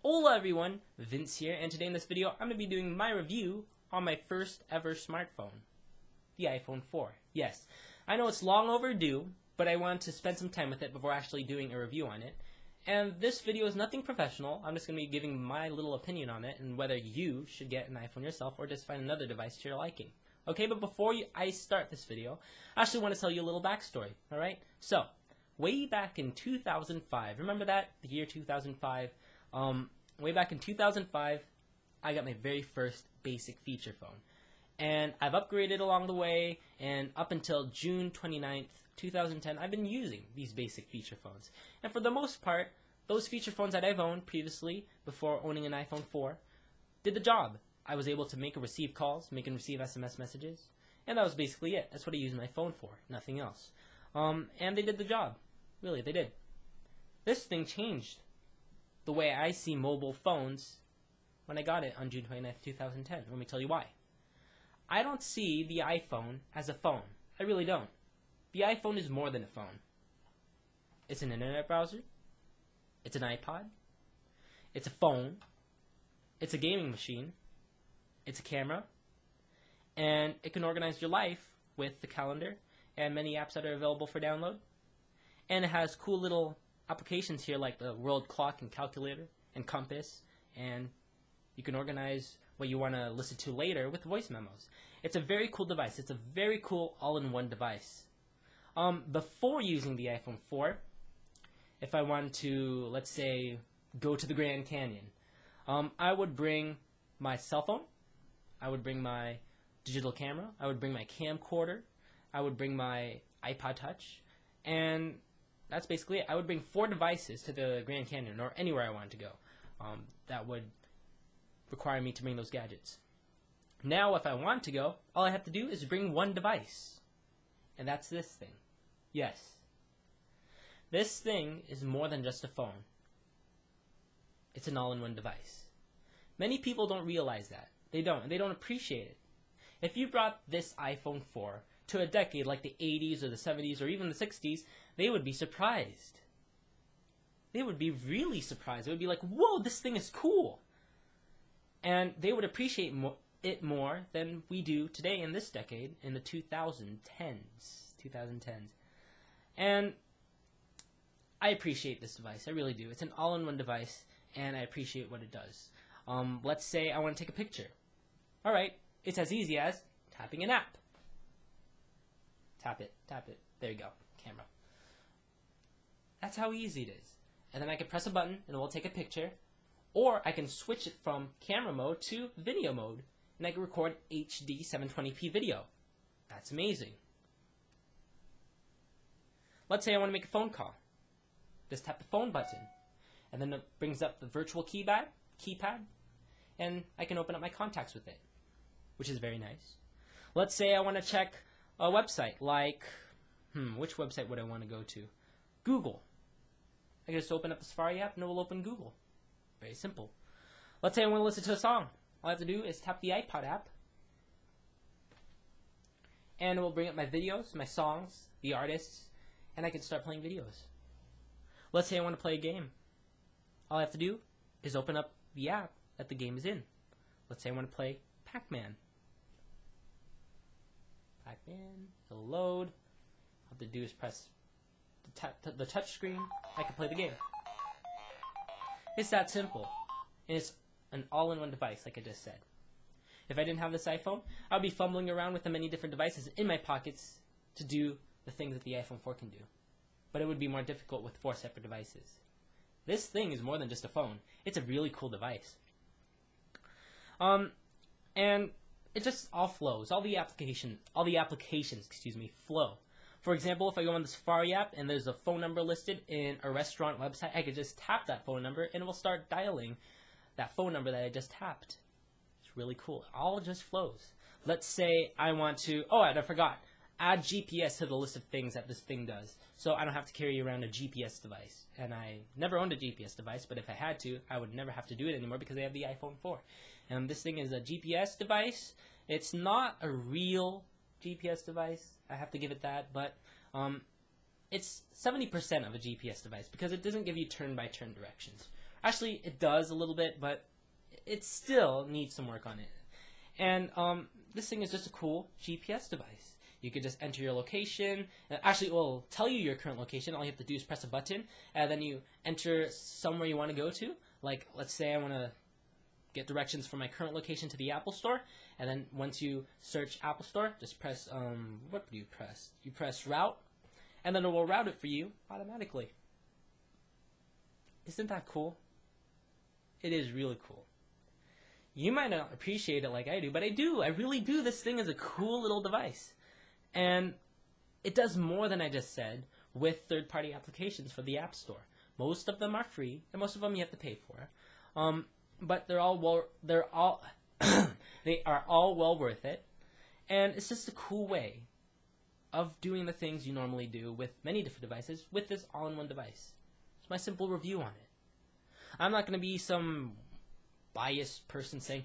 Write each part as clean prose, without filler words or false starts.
Hola everyone, Vince here, and today in this video I'm going to be doing my review on my first ever smartphone, the iPhone 4. Yes, I know it's long overdue, but I want to spend some time with it before actually doing a review on it. And this video is nothing professional. I'm just going to be giving my little opinion on it and whether you should get an iPhone yourself or just find another device to your liking. Okay, but before I start this video, I actually want to tell you a little backstory, alright? So, way back in 2005, remember that? The year 2005? Way back in 2005, I got my very first basic feature phone. And I've upgraded along the way, and up until June 29th, 2010, I've been using these basic feature phones. And for the most part, those feature phones that I've owned previously, before owning an iPhone 4, did the job. I was able to make and receive calls, make and receive SMS messages, and that was basically it. That's what I used my phone for, nothing else. And they did the job. Really, they did. This thing changed the way I see mobile phones when I got it on June 29th, 2010. Let me tell you why. I don't see the iPhone as a phone. I really don't. The iPhone is more than a phone. It's an internet browser. It's an iPod. It's a phone. It's a gaming machine. It's a camera. And it can organize your life with the calendar and many apps that are available for download. And it has cool little applications here like the world clock and calculator and compass, and you can organize what you want to listen to later with voice memos. It's a very cool device. It's a very cool all-in-one device. Before using the iPhone 4, if I wanted to, let's say, go to the Grand Canyon, I would bring my cell phone, I would bring my digital camera, I would bring my camcorder, I would bring my iPod Touch, and that's basically it. I would bring 4 devices to the Grand Canyon or anywhere I wanted to go. That would require me to bring those gadgets. Now, if I want to go, all I have to do is bring 1 device. And that's this thing. Yes. This thing is more than just a phone. It's an all-in-one device. Many people don't realize that. They don't, and they don't appreciate it. If you brought this iPhone 4 to a decade like the 80s or the 70s or even the 60s, they would be surprised. They would be really surprised. They would be like, whoa, this thing is cool. And they would appreciate it more than we do today in this decade, in the 2010s. And I appreciate this device. I really do. It's an all-in-one device, and I appreciate what it does. Let's say I want to take a picture. Alright, it's as easy as tapping an app. Tap it. There you go. Camera. That's how easy it is. And then I can press a button and it will take a picture. Or I can switch it from camera mode to video mode. And I can record HD 720p video. That's amazing. Let's say I want to make a phone call. Just tap the phone button. And then it brings up the virtual keypad. And I can open up my contacts with it. Which is very nice. Let's say I want to check a website like, which website would I want to go to? Google. I can just open up the Safari app and it will open Google. Very simple. Let's say I want to listen to a song. All I have to do is tap the iPod app and it will bring up my videos, my songs, the artists, and I can start playing videos. Let's say I want to play a game. All I have to do is open up the app that the game is in. Let's say I want to play Pac-Man. It'll load. All I have to do is press the touch screen. I can play the game. It's that simple. And it's an all-in-one device, like I just said. If I didn't have this iPhone, I would be fumbling around with the many different devices in my pockets to do the things that the iPhone 4 can do. But it would be more difficult with 4 separate devices. This thing is more than just a phone. It's a really cool device. And it just all flows. All the applications, flow. For example, if I go on the Safari app and there's a phone number listed in a restaurant website, I could just tap that phone number and it will start dialing that phone number that I just tapped. It's really cool. It all just flows. Let's say I want to, I forgot, add GPS to the list of things that this thing does. So I don't have to carry around a GPS device. And I never owned a GPS device, but if I had to, I would never have to do it anymore because I have the iPhone 4. And this thing is a GPS device. It's not a real GPS device. I have to give it that, but it's 70% of a GPS device because it doesn't give you turn-by-turn directions. Actually, it does a little bit, but it still needs some work on it. And this thing is just a cool GPS device. You could just enter your location. Actually, it will tell you your current location. All you have to do is press a button, and then you enter somewhere you want to go to. Like, let's say I want to get directions from my current location to the Apple Store, and then once you search Apple Store, just press, what do you press? You press route, and then it will route it for you automatically. Isn't that cool? It is really cool. You might not appreciate it like I do, but I do. I really do. This thing is a cool little device. And it does more than I just said with third-party applications for the App Store. Most of them are free, and most of them you have to pay for. But they are all well worth it. And it's just a cool way of doing the things you normally do with many different devices with this all-in-one device. It's my simple review on it. I'm not going to be some biased person saying,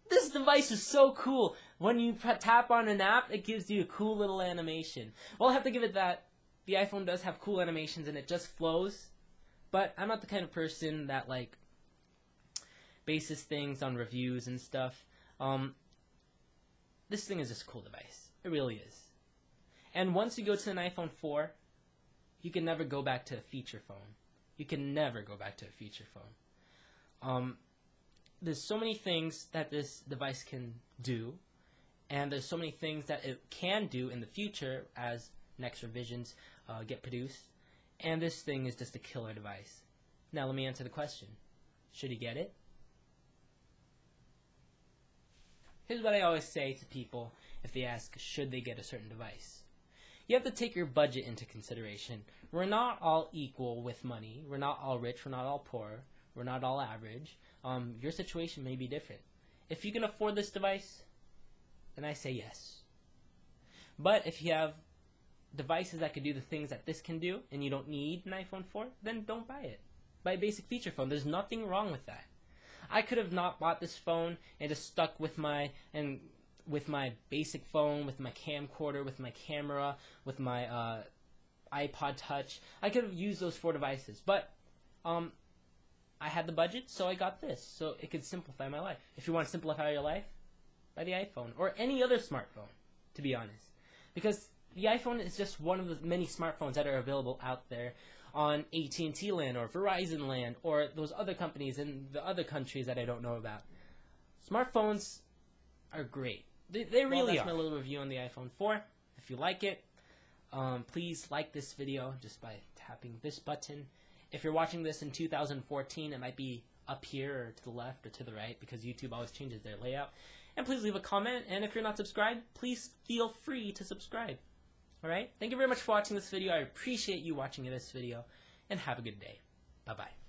this device is so cool. When you tap on an app, it gives you a cool little animation. Well, I'll have to give it that. The iPhone does have cool animations and it just flows. But I'm not the kind of person that, like, bases things on reviews and stuff. This thing is just a cool device. It really is. And once you go to an iPhone 4, you can never go back to a feature phone. You can never go back to a feature phone. There's so many things that this device can do, and there's so many things that it can do in the future as next revisions get produced, and this thing is just a killer device. Now let me answer the question. Should you get it? Here's what I always say to people if they ask, should they get a certain device? You have to take your budget into consideration. We're not all equal with money. We're not all rich. We're not all poor. We're not all average. Your situation may be different. If you can afford this device, then I say yes. But if you have devices that can do the things that this can do, and you don't need an iPhone 4, then don't buy it. Buy a basic feature phone. There's nothing wrong with that. I could have not bought this phone and just stuck with my basic phone, with my camcorder, with my camera, with my iPod Touch. I could have used those 4 devices, but I had the budget, so I got this, so it could simplify my life. If you want to simplify your life, buy the iPhone, or any other smartphone, to be honest. Because the iPhone is just one of the many smartphones that are available out there on AT&T land, or Verizon land, or those other companies in the other countries that I don't know about. Smartphones are great. They really are. That's my little review on the iPhone 4. If you like it, please like this video just by tapping this button. If you're watching this in 2014, it might be up here or to the left or to the right because YouTube always changes their layout. And please leave a comment. And if you're not subscribed, please feel free to subscribe. Alright? Thank you very much for watching this video. I appreciate you watching this video. And have a good day. Bye-bye.